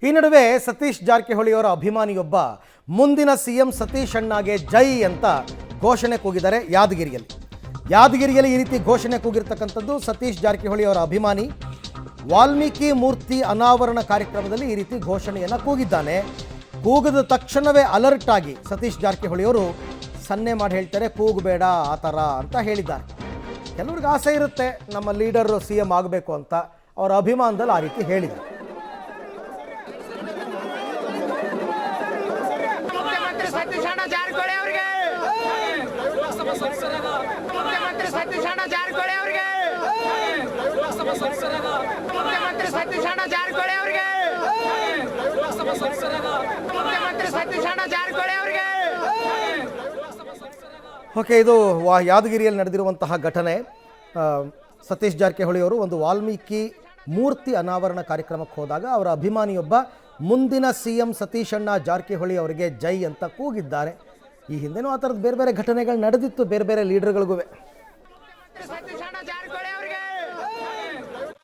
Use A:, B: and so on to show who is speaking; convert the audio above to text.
A: ಈ ನಡುವೆ ಸತೀಶ್ ಜಾರಕಿಹೊಳಿಯವರ ಅಭಿಮಾನಿಯೊಬ್ಬ ಮುಂದಿನ ಸಿಎಂ ಸತೀಶ್ ಅಣ್ಣಗೆ ಜೈ ಅಂತ ಘೋಷಣೆ ಕೂಗಿದ್ದಾರೆ ಯಾದಗಿರಿಯಲ್ಲಿ ಈ ರೀತಿ ಘೋಷಣೆ ಕೂಗಿರ್ತಕ್ಕಂಥದ್ದು ಸತೀಶ್ ಜಾರಕಿಹೊಳಿ ಅವರ ಅಭಿಮಾನಿ ವಾಲ್ಮೀಕಿ ಮೂರ್ತಿ ಅನಾವರಣ ಕಾರ್ಯಕ್ರಮದಲ್ಲಿ ಈ ರೀತಿ ಘೋಷಣೆಯನ್ನು ಕೂಗಿದ್ದಾನೆ. ಕೂಗಿದ ತಕ್ಷಣವೇ ಅಲರ್ಟ್ ಆಗಿ ಸತೀಶ್ ಜಾರಕಿಹೊಳಿ ಅವರು ಸನ್ನೆ ಮಾಡಿ ಹೇಳ್ತಾರೆ, ಕೂಗಬೇಡ ಆ ಥರ ಅಂತ ಹೇಳಿದ್ದಾರೆ. ಕೆಲವ್ರಿಗೆ ಆಸೆ ಇರುತ್ತೆ ನಮ್ಮ ಲೀಡರ್ ಸಿಎಂ ಆಗಬೇಕು ಅಂತ, ಅವರ ಅಭಿಮಾನದಲ್ಲಿ ಆ ರೀತಿ ಹೇಳಿದರು. ಓಕೆ, ಇದು ಯಾದಗಿರಿಯಲ್ಲಿ ನಡೆದಿರುವಂತಹ ಘಟನೆ. ಸತೀಶ್ ಜಾರಕಿಹೊಳಿ ಅವರು ಒಂದು ವಾಲ್ಮೀಕಿ ಮೂರ್ತಿ ಅನಾವರಣ ಕಾರ್ಯಕ್ರಮಕ್ಕೆ ಹೋದಾಗ ಅವರ ಅಭಿಮಾನಿಯೊಬ್ಬ ಮುಂದಿನ ಸಿಎಂ ಸತೀಶ್ ಅಣ್ಣ ಜಾರಕಿಹೊಳಿ ಅವರಿಗೆ ಜೈ ಅಂತ ಕೂಗಿದ್ದಾರೆ. ಈ ಹಿಂದೆನೂ ಆ ಥರದ್ದು ಬೇರೆ ಬೇರೆ ಘಟನೆಗಳು ನಡೆದಿತ್ತು ಬೇರೆ ಬೇರೆ ಲೀಡರ್ಗಳಿಗೂ.